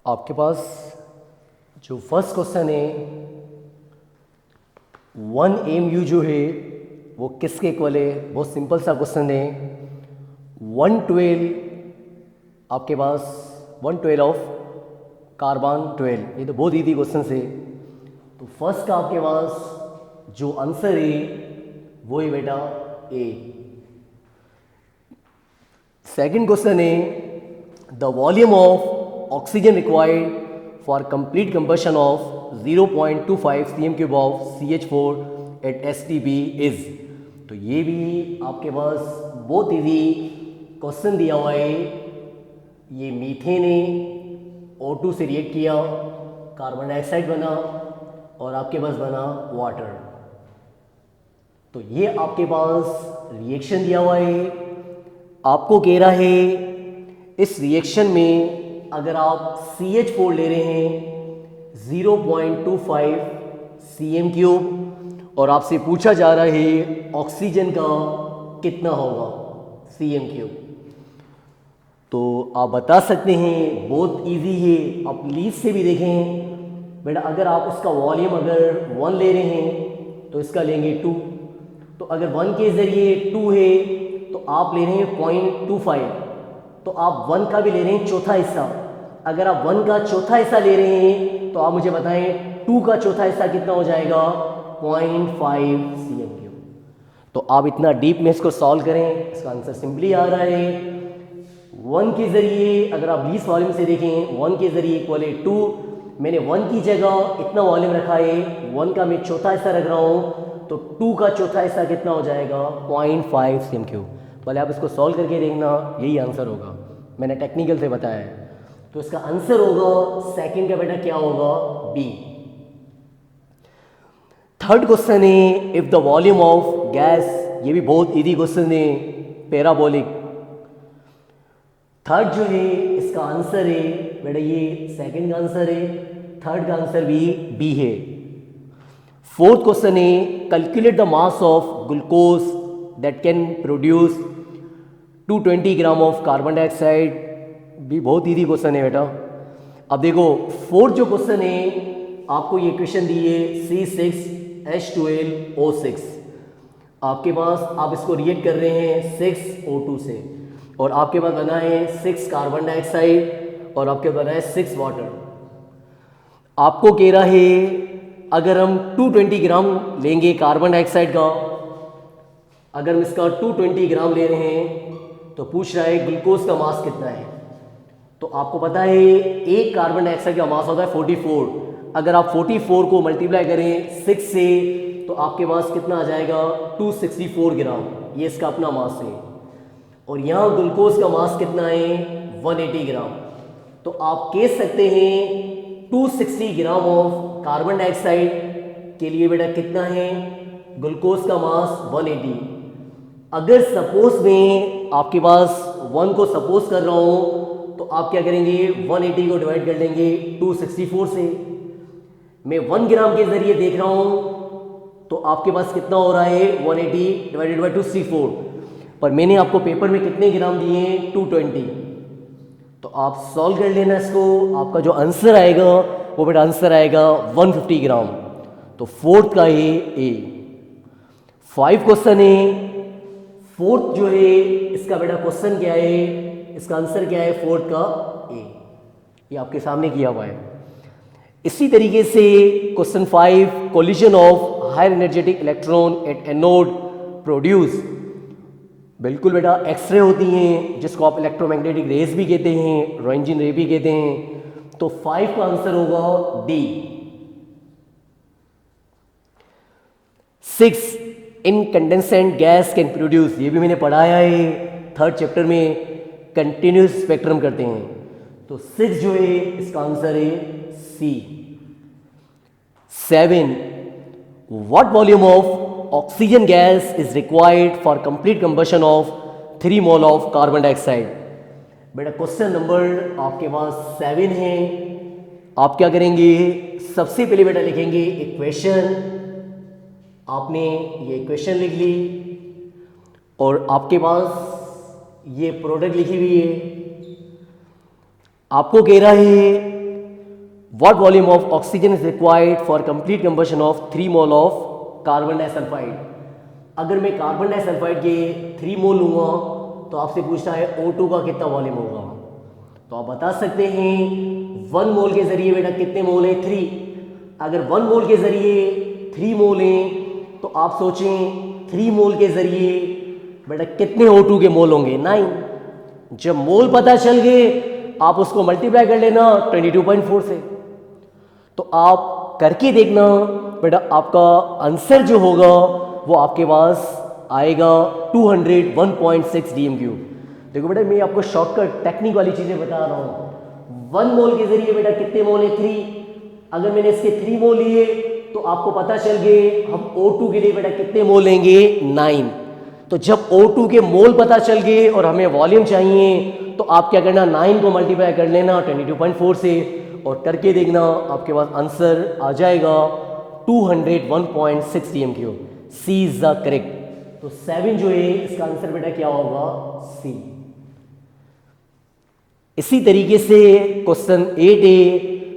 आपके पास जो first question है 1 mu जो है वो किसके इक्वल है। बहुत सिंपल सा क्वेश्चन है। 112 आपके पास 112 ऑफ कार्बन 12। ये तो बहुत ईजी क्वेश्चन है। तो फर्स्ट का आपके पास जो आंसर है वो है बेटा ए। सेकंड क्वेश्चन है the volume of oxygen required for complete combustion of 0.25 cm³ of CH4 at STP is. तो ये भी आपके पास बहुत इजी क्वेश्चन दिया हुआ है। ये मीथेन ने O2 से रिएक्ट किया, कार्बन डाइऑक्साइड बना और आपके पास बना वाटर। तो ये आपके पास रिएक्शन दिया हुआ है। आपको कह रहा है इस रिएक्शन में अगर आप CH4 ले रहे हैं 0.25 cm³ और आपसे पूछा जा रहा है ऑक्सीजन का कितना होगा cm³। तो आप बता सकते हैं, बहुत इजी है। आप लीस्ट से भी देखें बेटा, अगर आप उसका वॉल्यूम अगर 1 ले रहे हैं तो इसका लेंगे 2। तो अगर 1 के ज़रिए 2 है तो आप ले रहे हैं 0.25, तो आप 1 का भी ले रहे हैं चौथा हिस्सा। अगर आप 1 का चौथा हिस्सा ले रहे हैं तो आप मुझे बताएं 2 का चौथा हिस्सा कितना हो जाएगा 0.5 cm³। तो आप इतना डीप में इसको सॉल्व करें, इसका आंसर सिंपली आ रहा है 1 के ज़रिए। अगर आप लीस्ट वॉल्यूम से देखें 1 के ज़रिए इक्वल है 2। मैंने 1 की जगह इतना वॉल्यूम रखा है, 1 का मैं चौथा हिस्सा रख रहा हूँ, तो 2 का चौथा हिस्सा कितना हो जाएगा 0.5 cm³। पहले आप इसको सॉल्व करके देखना, यही आंसर होगा। मैंने टेक्निकल से बताया है। तो इसका आंसर होगा सेकंड का बेटा क्या होगा बी। थर्ड क्वेश्चन है if the volume of gas. ये भी बहुत इजी क्वेश्चन है, पैराबोलिक। थर्ड जो है इसका आंसर है बेटा, ये सेकंड का आंसर है, थर्ड का आंसर भी बी है। फोर्थ क्वेश्चन है calculate the mass of glucose that can produce 220 gram of carbon dioxide. भी बहुत इजी क्वेश्चन है बेटा। अब देखो फोर्थ जो क्वेश्चन है आपको ये क्वेश्चन दिए C6H12O6। आपके पास आप इसको रिएक्ट कर रहे हैं 6O2 से और आपके पास बना है 6 कार्बन डाइऑक्साइड और आपके बना है 6 वाटर। आपको कह रहा है अगर हम 220 ग्राम लेंगे कार्बन डाइऑक्साइड का, अगर हम इसका 220 ग्राम ले रहे हैं तो पूछ रहा है ग्लूकोज का मास कितना है। तो आपको पता है एक कार्बन डाइऑक्साइड का मास होता है 44। अगर आप 44 को मल्टीप्लाई करें 6 से तो आपके पास कितना आ जाएगा 264 ग्राम। ये इसका अपना मास है। और यहाँ ग्लूकोज का मास कितना है 180 ग्राम। तो आप कह सकते हैं 260 ग्राम ऑफ कार्बन डाइऑक्साइड के लिए बेटा कितना है ग्लूकोज का मास 180। अगर सपोज में आपके पास 1 को सपोज कर रहा हूँ तो आप क्या करेंगे 180 को डिवाइड कर लेंगे 264 से। मैं 1 ग्राम के जरिए देख रहा हूं तो आपके पास कितना हो रहा है 180 डिवाइडेड बाय 264। पर मैंने आपको पेपर में कितने ग्राम दिए 220। तो आप सॉल्व कर लेना इसको। आपका जो आंसर आएगा वो बेटा आंसर आएगा 150 ग्राम। तो फोर्थ का है ए। 5 क्वेश्चन है। फोर्थ जो है इसका बेटा क्वेश्चन क्या है, इसका आंसर क्या है फोर्थ का ए। ये आपके सामने किया हुआ है। इसी तरीके से question 5 collision of higher energetic electron at anode produce. बिल्कुल बेटा एक्सरे होती हैं जिसको आप इलेक्ट्रोमैग्नेटिक रेज भी कहते हैं, रोइंजिन रे भी कहते हैं। तो 5 का आंसर होगा D. 6 incandescent gas can produce. ये भी मैंने पढ़ाया है 3rd चैप्टर में, कंटिन्यूस स्पेक्ट्रम करते हैं। तो 6 जो है इसका आंसर है सी। 7 what volume of oxygen gas is required for complete combustion of 3 mole of carbon dioxide. बेटा क्वेश्चन नंबर आपके पास 7 है। आप क्या करेंगे सबसे पहले बेटा लिखेंगे इक्वेशन। आपने ये इक्वेशन लिख ली और आपके पास ये प्रोडक्ट लिखी हुई है। आपको कह रहा है what volume of oxygen is required for complete combustion of 3 mole of carbon disulphide. अगर मैं कार्बन डाइसल्फाइड के 3 मोल लूँगा तो आपसे पूछता है O2 का कितना वॉल्यूम होगा। तो आप बता सकते हैं 1 मोल के जरिए बेटा कितने मोल है 3। अगर 1 मोल के जरिए 3 मोल हैं तो आप सोचें 3 मोल के जरिए बेटा कितने O2 के मोल होंगे 9। जब मोल पता चल गए आप उसको मल्टीप्लाई कर लेना 22.4 से। तो आप करके देखना बेटा आपका आंसर जो होगा वो आपके पास आएगा 201.6 DM3। देखो बेटा मैं आपको शॉर्टकट टेक्निक वाली चीजें बता रहा हूँ। 1 मोल के जरिए बेटा कितने मोल है 3। अगर मैंने इसके 3 मोल लिए तो आपको पता चल गए हम O2 के लिए बेटा कितने मोल लेंगे 9। तो जब O2 के मोल पता चल गए और हमें वॉल्यूम चाहिए तो आप क्या करना 9 को मल्टीप्लाई कर लेना 22.4 से और करके देखना आपके पास आंसर आ जाएगा 201.6 DM3। C is the correct. तो 7 जो है इसका आंसर बेटा क्या होगा सी। इसी तरीके से क्वेश्चन 8 है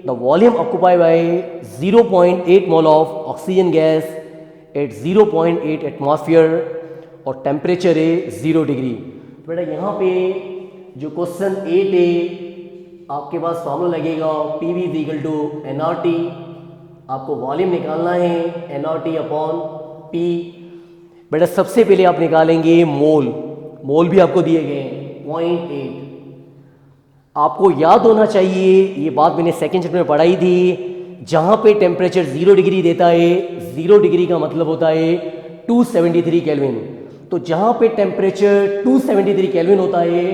the volume occupied by 0.8 mole of oxygen gas at 0.8 atmosphere और टेम्परेचर है 0 डिग्री। बेटा यहाँ पे जो क्वेश्चन 8 है आपके पास फॉर्मूला लगेगा PV is equal to nRT। आपको वॉल्यूम निकालना है nRT अपॉन P। बेटा सबसे पहले आप निकालेंगे मोल। मोल भी आपको दिए गए हैं 0.8। आपको याद होना चाहिए ये बात मैंने सेकेंड चैप्टर में पढ़ाई थी। जहां पे टेम्परेचर 0 डिग्री देता है 0 डिग्री का मतलब होता है 273 केल्विन। तो जहां पे टेम्परेचर 273 केल्विन होता है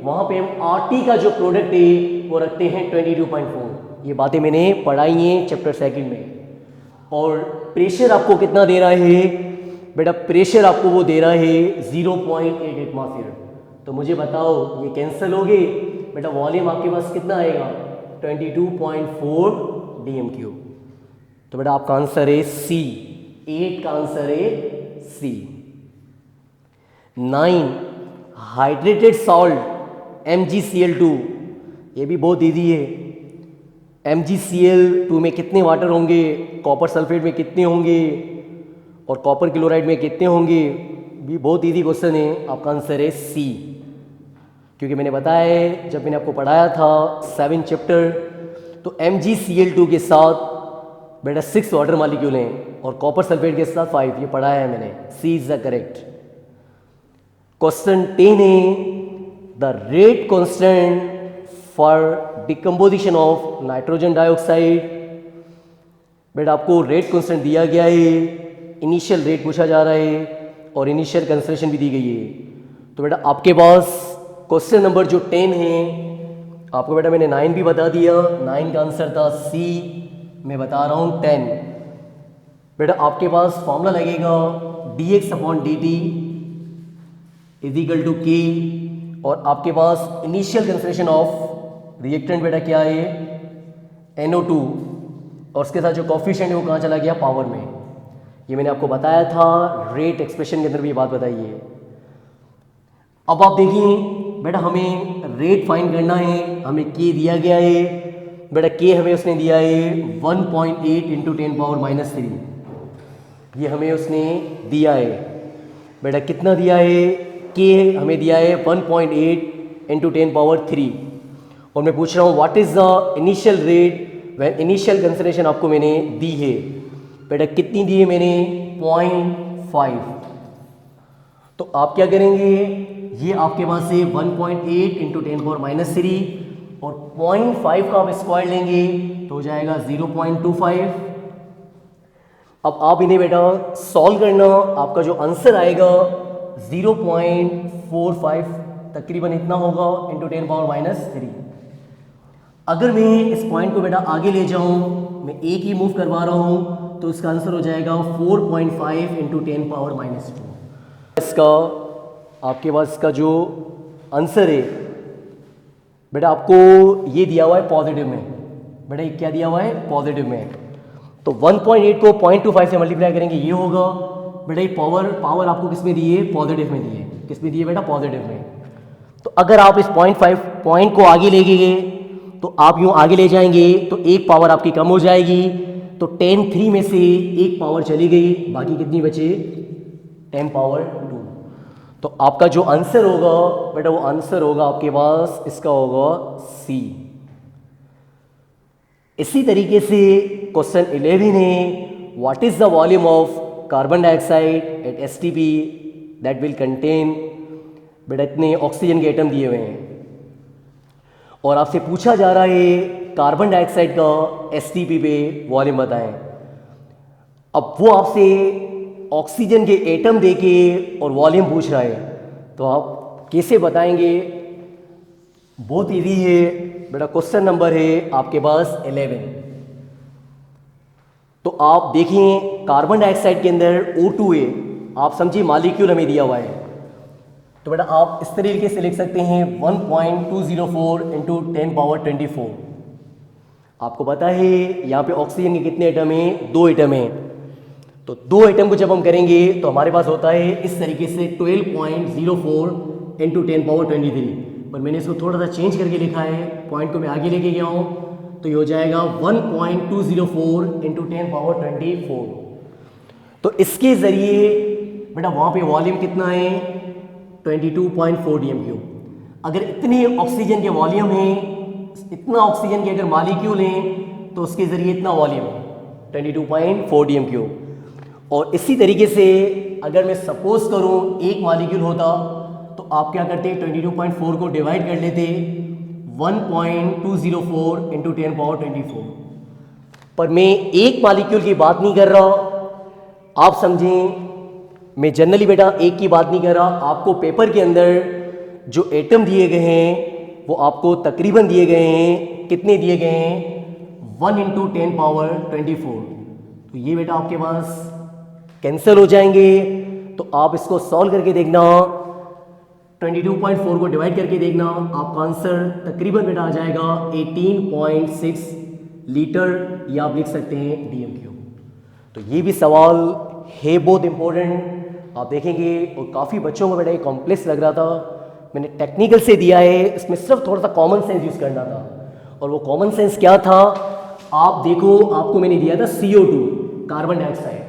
वहां पे हम RT का जो प्रोडक्ट है वो रखते हैं 22.4। ये बातें मैंने पढ़ाई हैं चैप्टर सेकंड में। और प्रेशर आपको कितना दे रहा है बेटा प्रेशर आपको वो दे रहा है 0.8 एटमॉस्फेयर। तो मुझे बताओ ये कैंसिल हो गए बेटा वॉल्यूम आपके पास कितना आएगा 22.4 DM3। तो बेटा आपका आंसर है सी। 8 का आंसर है सी। 9 हाइड्रेटेड सॉल्ट MgCl2। ये भी बहुत इजी है। MgCl2 में कितने वाटर होंगे, कॉपर सल्फेट में कितने होंगे और कॉपर क्लोराइड में कितने होंगे, भी बहुत इजी क्वेश्चन है। आपका आंसर है सी। क्योंकि मैंने बताया है जब मैंने आपको पढ़ाया था 7 चैप्टर तो MgCl2 के साथ बेटा 6 वाटर मॉलिक्यूल हैं और कॉपर सल्फेट के साथ 5। ये पढ़ाया है मैंने। सी इज द करेक्ट। क्वेश्चन 10 है the rate constant for decomposition of nitrogen dioxide. बेटा आपको रेट कांस्टेंट दिया गया है, इनिशियल रेट पूछा जा रहा है और इनिशियल कंसंट्रेशन भी दी गई है। तो बेटा आपके पास क्वेश्चन नंबर जो 10 है आपको बेटा मैंने 9 भी बता दिया। 9 का आंसर था सी। मैं बता रहा हूँ 10। बेटा आपके पास फॉर्मूला लगेगा dx upon dt is equal to K। और आपके पास इनिशियल कंसंट्रेशन ऑफ रिएक्टेंट बेटा क्या है NO2 और उसके साथ जो कॉफिशिएंट है वो कहाँ चला गया पावर में। ये मैंने आपको बताया था रेट एक्सप्रेशन के अंदर भी ये बात बताई है। अब आप देखिए बेटा हमें रेट फाइंड करना है। हमें K दिया गया है बेटा K हमें उसने दिया है 1.8 इंटू 10⁻³ ये हमें उसने दिया है। बेटा कितना दिया है K हमें दिया है 1.8 इंटू 10⁻³ और मैं पूछ रहा हूँ what is the initial rate वह इनिशियल कंसंट्रेशन आपको मैंने दी है। बेटा कितनी दी है मैंने 0.5। तो आप क्या करेंगे ये आपके पास है 1.8 इंटू 10⁻³ और 0.5 का आप स्क्वायर लेंगे तो हो जाएगा 0.25। अब आप इन्हें बेटा सॉल्व करना। आपका जो आंसर आएगा 0.45 तकरीबन इतना होगा इंटू 10⁻³। अगर मैं इस पॉइंट को बेटा आगे ले जाऊं मैं एक ही मूव करवा रहा हूं तो इसका आंसर हो जाएगा 4.5 इंटू 10⁻²। इसका आपके पास इसका जो आंसर है बेटा आपको ये दिया हुआ है पॉजिटिव में। बेटा ये क्या दिया हुआ है पॉजिटिव में। तो 1.8 को 0.25 से मल्टीप्लाई करेंगे ये होगा। बेटा ये पावर आपको किस में दी है पॉजिटिव में दी है। किस में दी है बेटा पॉजिटिव में। तो अगर आप इस 0.5 पॉइंट को आगे ले गए तो तो आप यूँ आगे ले जाएंगे तो एक पावर आपकी कम हो जाएगी, तो 10 3 में से एक पावर चली गई, बाकी कितनी बचे 10 पावर 2। तो आपका जो आंसर होगा बेटा वो आंसर होगा आपके पास इसका होगा सी। इसी तरीके से क्वेश्चन 11 है, what is the volume of carbon dioxide eight STP that will contain, बेटा इतने ऑक्सीजन के एटम दिए हुए हैं और आपसे पूछा जा रहा है कार्बन डाइऑक्साइड का एसटीपी पे वॉल्यूम बताएं। अब वो आपसे ऑक्सीजन के एटम देके और वॉल्यूम पूछ रहा है, तो आप कैसे बताएंगे? बहुत इजी है बेटा। क्वेश्चन नंबर है आपके पास 11। तो आप देखें कार्बन डाइऑक्साइड के अंदर O2 है, आप समझिए मॉलिक्यूल हमें दिया हुआ है, तो बेटा आप इस तरीके से लिख सकते हैं 1.204 इंटू 10 पावर 24। आपको पता है यहाँ पे ऑक्सीजन के कितने एटम हैं? 2 एटम हैं। तो 2 एटम को जब हम करेंगे तो हमारे पास होता है इस तरीके से 12.04 इंटू 10 पावर 23। पर मैंने इसको थोड़ा सा चेंज करके लिखा है, पॉइंट को मैं आगे लेके गया हूँ, तो ये हो जाएगा 1.204 इंटू 10 पावर 24। तो इसके ज़रिए बेटा वहाँ पे वॉल्यूम कितना है? 22.4 dm³। अगर इतने ऑक्सीजन के वॉल्यूम हैं, इतना ऑक्सीजन के अगर मॉलिक्यूल हैं, तो उसके ज़रिए इतना वॉल्यूम 22.4 dm³। और इसी तरीके से अगर मैं सपोज करूं एक मॉलिक्यूल होता, तो आप क्या करते? 22.4 को डिवाइड कर लेते 1.204 इंटू 10 पावर 24। पर मैं एक मॉलिक्यूल की बात नहीं कर रहा, आप समझें, मैं जनरली बेटा एक की बात नहीं कर रहा। आपको पेपर के अंदर जो एटम दिए गए हैं वो आपको तकरीबन दिए गए हैं, कितने दिए गए हैं? 1 इंटू 10 पावर 24। तो ये बेटा आपके पास कैंसिल हो जाएंगे। तो आप इसको सॉल्व करके देखना, 22.4 को डिवाइड करके देखना, आपका आंसर तकरीबन बेटा आ जाएगा 18.6 लीटर, या आप लिख सकते हैं dm³। तो ये भी सवाल है बहुत इंपॉर्टेंट, आप देखेंगे। और काफ़ी बच्चों को बेटा ये कॉम्प्लेक्स लग रहा था, मैंने टेक्निकल से दिया है, इसमें सिर्फ थोड़ा सा कॉमन सेंस यूज़ करना था। और वो कॉमन सेंस क्या था? आप देखो, आपको मैंने दिया था CO2 कार्बन डाइऑक्साइड।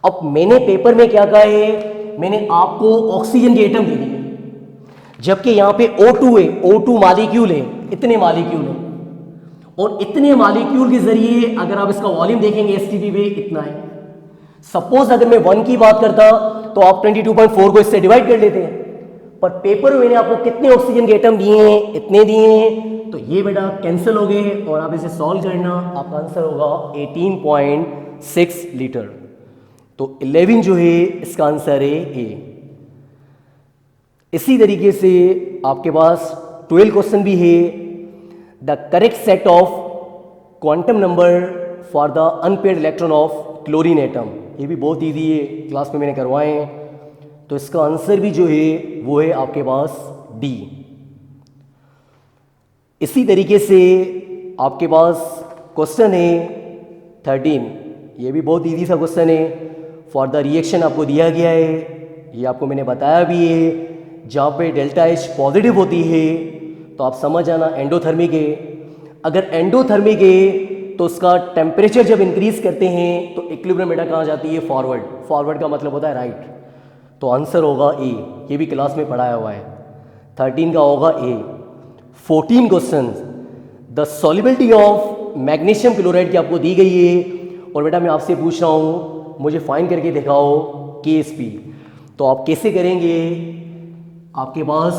अब मैंने पेपर में क्या कहा है? मैंने आपको ऑक्सीजन के एटम दे दिए, जबकि यहाँ पे O2 है, O2 मॉलिक्यूल है, इतने मॉलिक्यूल है, और इतने मॉलिक्यूल के जरिए अगर आप इसका वॉल्यूम देखेंगे एसटीपी पे इतना है। सपोज अगर मैं 1 की बात करता तो आप 22.4 को इससे डिवाइड कर लेते हैं, पर पेपर में मैंने आपको कितने ऑक्सीजन के एटम दिए हैं? इतने दिए हैं। तो ये बेटा कैंसिल हो गए और आप इसे सॉल्व करना, आपका आंसर होगा 18.6 लीटर। तो 11 जो है इसका आंसर है ए। इसी तरीके से आपके पास 12 क्वेश्चन भी है, the correct set of quantum number for the unpaired electron of chlorine atom. ये भी बहुत ईजी है, क्लास में मैंने करवाए हैं। तो इसका आंसर भी जो है वो है आपके पास डी। इसी तरीके से आपके पास क्वेश्चन है 13, ये भी बहुत ईजी सा क्वेश्चन है। फॉर द रिएक्शन आपको दिया गया है, ये आपको मैंने बताया भी है, जहाँ पे डेल्टा H पॉजिटिव होती है तो आप समझ जाना एंडोथर्मिक है। अगर एंडोथर्मिक है तो उसका टेम्परेचर जब इंक्रीज करते हैं तो इक्विलिब्रियम बेटा कहाँ जाती है? फॉरवर्ड। फॉरवर्ड का मतलब होता है राइट। तो आंसर होगा ए, ये भी क्लास में पढ़ाया हुआ है। 13 का होगा ए। 14 question, the solubility of magnesium chloride की आपको दी गई है, और बेटा मैं आपसे पूछ रहा हूँ मुझे फाइन करके दिखाओ KSP। तो आप कैसे करेंगे? आपके पास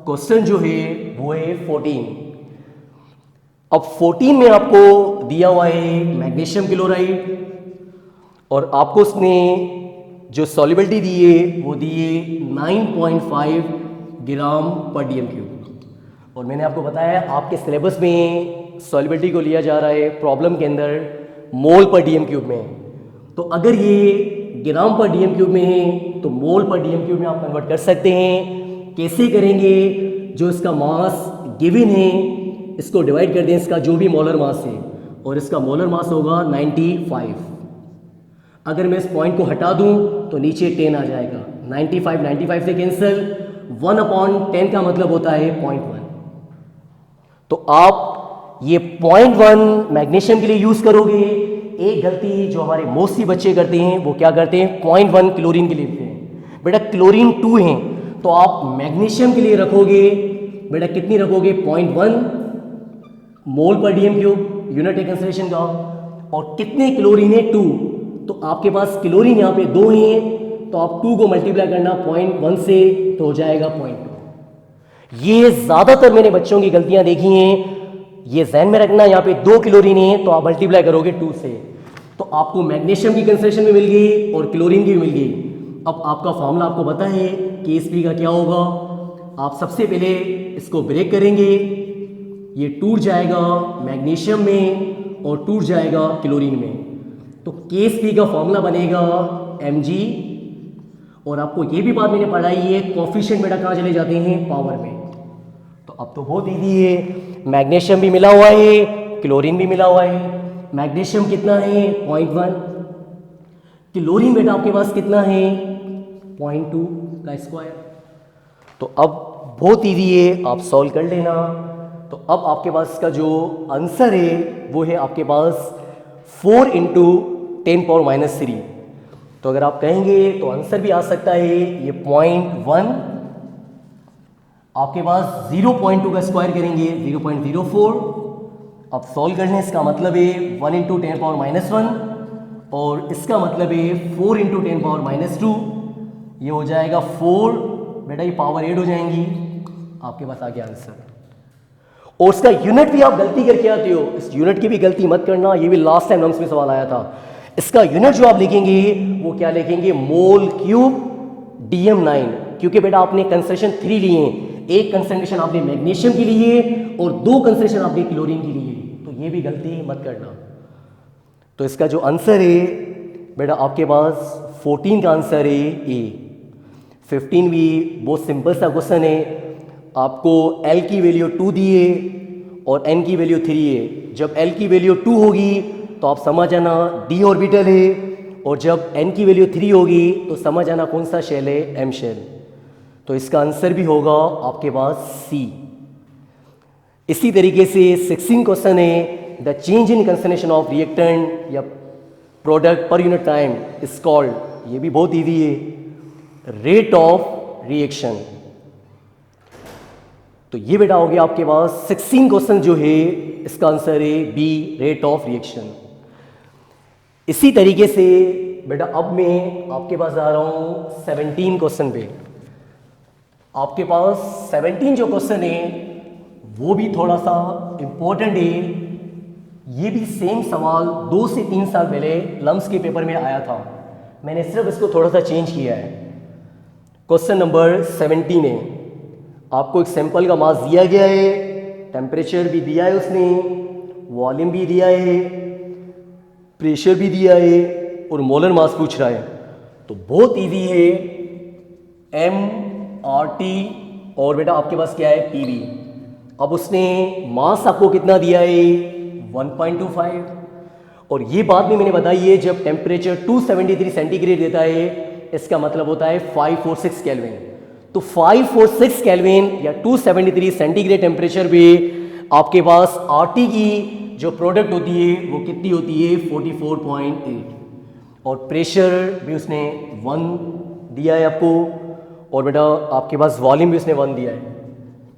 क्वेश्चन जो है वो है 14। अब 14 में आपको दिया हुआ है मैग्नीशियम क्लोराइड, और आपको उसने जो सॉल्युबिलिटी दी है वो दी है 9.5 ग्राम पर dm³। और मैंने आपको बताया आपके सिलेबस में सॉल्युबिलिटी को लिया जा रहा है प्रॉब्लम के अंदर मोल पर dm³ में। तो अगर ये ग्राम पर dm³ में है तो मोल पर dm³ में आप कन्वर्ट कर सकते हैं। कैसे करेंगे? जो इसका मास गिवन है इसको डिवाइड कर दें इसका जो भी मोलर मास है, और इसका मोलर मास होगा 95। अगर मैं इस पॉइंट को हटा दूं तो नीचे 10 आ जाएगा। 95 से कैंसिल, 1/10 का मतलब होता है 0.1। तो आप ये 0.1 मैग्नीशियम के लिए यूज करोगे। एक गलती जो हमारे मोस्टली बच्चे करते हैं वो क्या करते हैं, 0.1 क्लोरीन के लिए लेते हैं। बेटा क्लोरीन 2 है तो आप मैग्नीशियम के लिए रखोगे, बेटा कितनी रखोगे, 0.1 मोल पर डीएम क्यूब यूनिट कंसंट्रेशन का। और कितने क्लोरीन है, 2, तो आपके पास क्लोरीन यहाँ पे 2 हैं तो आप 2 को मल्टीप्लाई करना 0.1 से तो हो जाएगा 0.2। ये ज्यादातर मैंने बच्चों की गलतियां देखी हैं, ये ध्यान में रखना, यहाँ पे 2 क्लोरीन है तो आप मल्टीप्लाई करोगे 2 से, तो आपको मैग्नीशियम की कंसंट्रेशन भी मिल गई और क्लोरीन की भी मिल गई। अब आपका फॉर्मूला आपको पता है कि Sp का क्या होगा। आप सबसे पहले इसको ब्रेक करेंगे, ये टूट जाएगा मैग्नीशियम में और टूट जाएगा क्लोरीन में, तो Sp का फॉर्मूला बनेगा Mg। और आपको ये भी बात मैंने पढ़ाई है, कोफिशिएंट बेटा कहाँ चले जाते हैं, पावर में। तो अब तो बहुत ईजी है, मैग्नीशियम भी मिला हुआ है, क्लोरीन भी मिला हुआ है। मैग्नीशियम कितना है, 0.1, क्लोरीन बेटा आपके पास कितना है, 0.2 का स्क्वायर। तो अब बहुत ईजी है, आप सॉल्व कर लेना। तो अब आपके पास का जो आंसर है वो है आपके पास 4 × 10⁻³ तो अगर आप कहेंगे तो आंसर भी आ सकता है ये 0.1, आपके पास 0.2 का स्क्वायर करेंगे 0.04। अब सॉल्व करने इसका मतलब है 1 × 10⁻⁻1 और इसका मतलब है 4 × 10⁻⁻2, ये हो जाएगा 4, बेटा ये पावर 8 हो जाएंगी, आपके पास आ गया आंसर। और इसका यूनिट भी आप गलती करके आते हो, इस यूनिट की भी गलती मत करना, ये भी लास्ट टाइम नम्स में सवाल आया था। इसका यूनिट जो आप लिखेंगे वो क्या लिखेंगे, मोल क्यूब DM9, क्योंकि बेटा आपने कंसंट्रेशन 3 लिए हैं, एक कंसंट्रेशन आपने मैग्नीशियम की लिए और 2 कंसंट्रेशन आपने क्लोरीन की लिए, तो ये भी गलती मत करना। तो इसका जो आंसर है बेटा आपके पास 14 का आंसर है ए। 15 भी बहुत सिंपल सा क्वेश्चन है, आपको L की वैल्यू 2 दी है और N की वैल्यू 3 है। जब L की वैल्यू 2 होगी तो आप समझ आना d ऑर्बिटल है, और जब N की वैल्यू 3 होगी तो समझ आना कौन सा शेल है, M शेल। तो इसका आंसर भी होगा आपके पास C। इसी तरीके से 16 क्वेश्चन है, the change in concentration of reactant या product per unit time is called, ये भी बहुत ईजी है, रेट ऑफ रिएक्शन। तो ये बेटा हो गया आपके पास 16 क्वेश्चन जो है, इसका आंसर है बी, रेट ऑफ रिएक्शन। इसी तरीके से बेटा अब मैं आपके पास आ रहा हूं 17 क्वेश्चन पे। आपके पास 17 जो क्वेश्चन है वो भी थोड़ा सा इंपॉर्टेंट है, ये भी सेम सवाल 2 से 3 साल पहले लम्स के पेपर में आया था, मैंने सिर्फ इसको थोड़ा सा चेंज किया है। क्वेश्चन नंबर 17 है, आपको एक सैंपल का मास दिया गया है, टेम्परेचर भी दिया है उसने, वॉल्यूम भी दिया है, प्रेशर भी दिया है और मोलर मास पूछ रहा है। तो बहुत इजी है, MRT और बेटा आपके पास क्या है, PV। अब उसने मास आपको कितना दिया है, 1.25, और ये बात भी मैंने बताई है, जब टेम्परेचर 273 सेंटीग्रेड देता है इसका मतलब होता है 546 केल्विन। तो 546 केल्विन या 273 सेंटीग्रेड टेम्परेचर पे आपके पास RT की जो प्रोडक्ट होती है वो कितनी होती है, 44.8, और प्रेशर भी उसने 1 दिया है आपको, और बेटा आपके पास वॉल्यूम भी उसने 1 दिया है।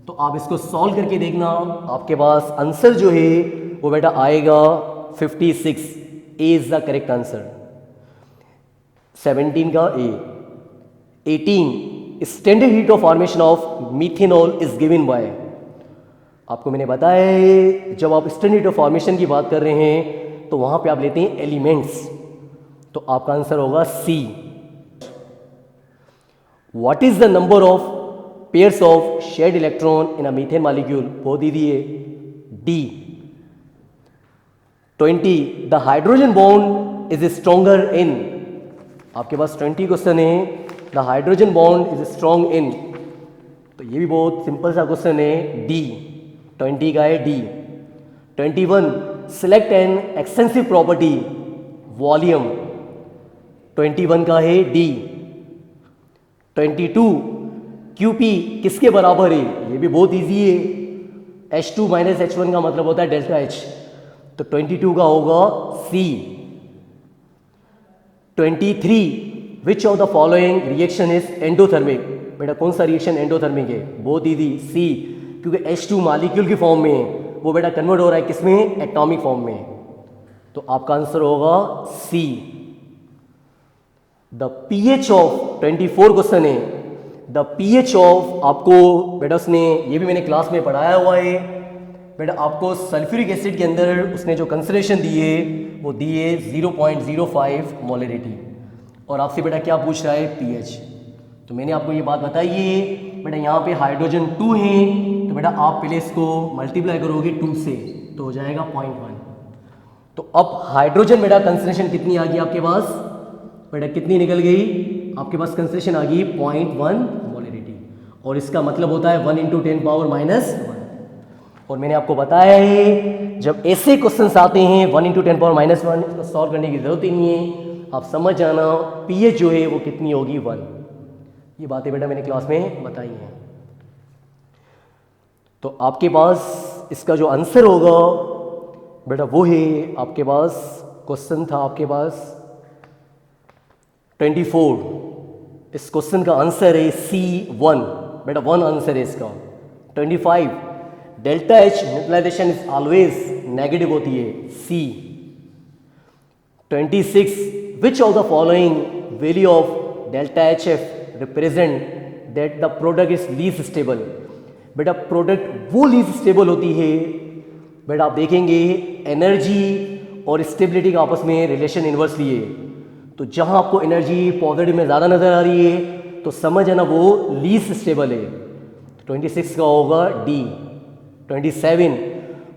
तो आप इसको सॉल्व करके देखना, आपके पास आंसर जो है वो बेटा आएगा 56, ए इज द करेक्ट आंसर। 17 का ए। 18 standard heat of formation of methanol is given by, आपको मैंने बताया है जब आप स्टैंडर्ड हीट ऑफ फॉर्मेशन की बात कर रहे हैं तो वहां पे आप लेते हैं एलिमेंट्स, तो आपका आंसर होगा C. What is the number of pairs of shared electron in a methane molecule, बहुत ईजी है, D. 20 the hydrogen bond is stronger in, आपके पास 20 क्वेश्चन है, the hydrogen bond is strong in, तो ये भी बहुत सिंपल सा क्वेश्चन है, डी। 20 का है D. 21 select an extensive property volume, 21 का है डी। 22 QP किसके बराबर है, ये भी बहुत इजी है, H2 माइनस H1 का मतलब होता है डेल्टा H, तो 22 का होगा C। 23 which of the following reaction is endothermic, बेटा कौन सा रिएक्शन एंडोथर्मिक है? बहुत इजी, C, क्योंकि H2 मॉलिक्यूल की फॉर्म में है, वो बेटा कन्वर्ट हो रहा है किसमें? एटॉमिक फॉर्म में। तो आपका आंसर होगा C। The pH of 24 question है, द pH ऑफ, आपको बेटा उसने ये भी मैंने क्लास में पढ़ाया हुआ है बेटा, आपको सल्फ्यूरिक एसिड के अंदर उसने जो कंसंट्रेशन दी है वो दी है 0.05 मोलरिटी, और आपसे बेटा क्या पूछ रहा है? pH। तो मैंने आपको ये बात बताई है बेटा, यहाँ पे हाइड्रोजन 2 है, तो बेटा आप पहले इसको मल्टीप्लाई करोगे 2 से, तो हो जाएगा 0.1। तो अब हाइड्रोजन बेटा कंसंट्रेशन कितनी आ गई आपके पास? बेटा कितनी निकल गई आपके पास? कंसंट्रेशन आ गई 0.1 मोलरिटी, और इसका मतलब होता है 1 × 10⁻⁻1। और मैंने आपको बताया है जब ऐसे क्वेश्चंस आते हैं 1 × 10⁻⁻1, इसको सॉल्व करने की जरूरत ही नहीं है, आप समझ जाना pH जो है वो कितनी होगी? 1। ये बातें बेटा मैंने क्लास में बताई हैं। तो आपके पास इसका जो आंसर होगा बेटा वो है, आपके पास क्वेश्चन था आपके पास 24, इस क्वेश्चन का आंसर है C1, बेटा 1 आंसर है इसका। 25 delta H neutralization is always negative होती है, C। 26 which of the following value of delta HF represent that the product is least stable, बेटा प्रोडक्ट वो लीस्ट स्टेबल होती है बेटा, आप देखेंगे एनर्जी और स्टेबिलिटी का आपस में रिलेशन इन्वर्सली है, तो जहां आपको एनर्जी पॉजिटिव में ज़्यादा नजर आ रही है तो समझ आना वो लीस्ट स्टेबल है। 26 का होगा D। 27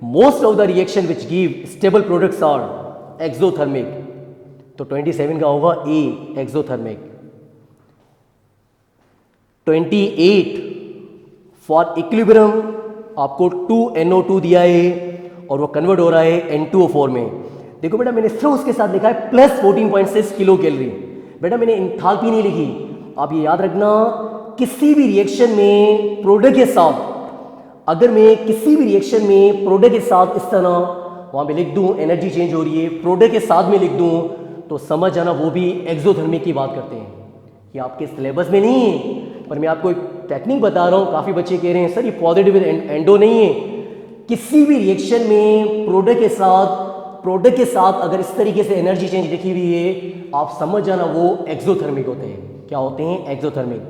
most of the reaction which give stable products are exothermic, तो 27 का होगा A, एक्सोथर्मिक। 28 फॉर इक्विलिब्रियम आपको 2NO2 दिया है और वो कन्वर्ट हो रहा है N2O4 में। देखो बेटा मैंने सिर्फ उसके साथ लिखा है प्लस 14.6 किलो कैलोरी, बेटा मैंने इंथाल्पी नहीं लिखी। आप ये याद रखना, किसी भी रिएक्शन में प्रोडक्ट के साथ, अगर मैं किसी भी रिएक्शन में प्रोडक्ट के साथ इस तरह वहां पे लिख दूं एनर्जी चेंज हो रही है, प्रोडक्ट के साथ में लिख दूं, तो समझ जाना वो भी एक्सोथर्मिक की बात करते हैं। ये आपके सिलेबस में नहीं है, पर मैं आपको एक टेक्निक बता रहा हूँ। काफ़ी बच्चे कह रहे हैं सर ये पॉजिटिव एंडो नहीं है। किसी भी रिएक्शन में प्रोडक्ट के साथ अगर इस तरीके से एनर्जी चेंज लिखी हुई है, आप समझ जाना वो एक्सोथर्मिक होते हैं। क्या होते हैं? एक्सोथर्मिक।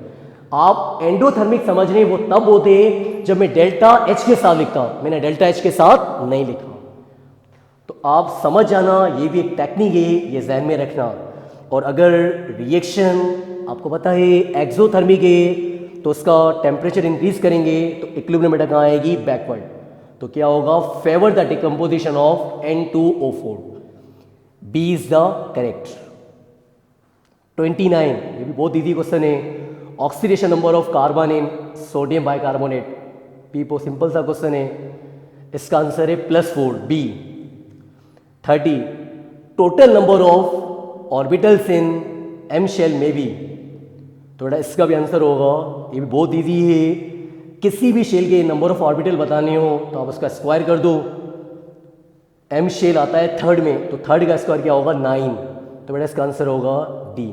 आप एंडोथर्मिक समझ रहे हैं वो तब होते हैं जब मैं डेल्टा H के साथ लिखता, मैंने डेल्टा H के साथ नहीं लिखा। तो आप समझ जाना ये भी एक टेक्निक है, ये ध्यान में रखना। और अगर रिएक्शन आपको पता है एक्सोथर्मिक है तो उसका टेम्परेचर इंक्रीज करेंगे तो इक्विलिब्रियम बेटा कहाँ आएगी? बैकवर्ड। तो क्या होगा? Favour the decomposition of N2O4। B is the correct. 29 ये भी बहुत इजी क्वेश्चन है। Oxidation number of carbon in sodium bicarbonate. पी बहुत सिंपल सा क्वेश्चन है, इसका आंसर है +4 B। 30 total number of orbitals in M shell में बी, तो बेटा इसका भी आंसर होगा, ये भी बहुत इजी है। किसी भी शेल के नंबर ऑफ ऑर्बिटल बताने हो तो आप उसका स्क्वायर कर दो। M शेल आता है थर्ड में, तो थर्ड का स्क्वायर क्या होगा? 9, तो बेटा इसका आंसर होगा D।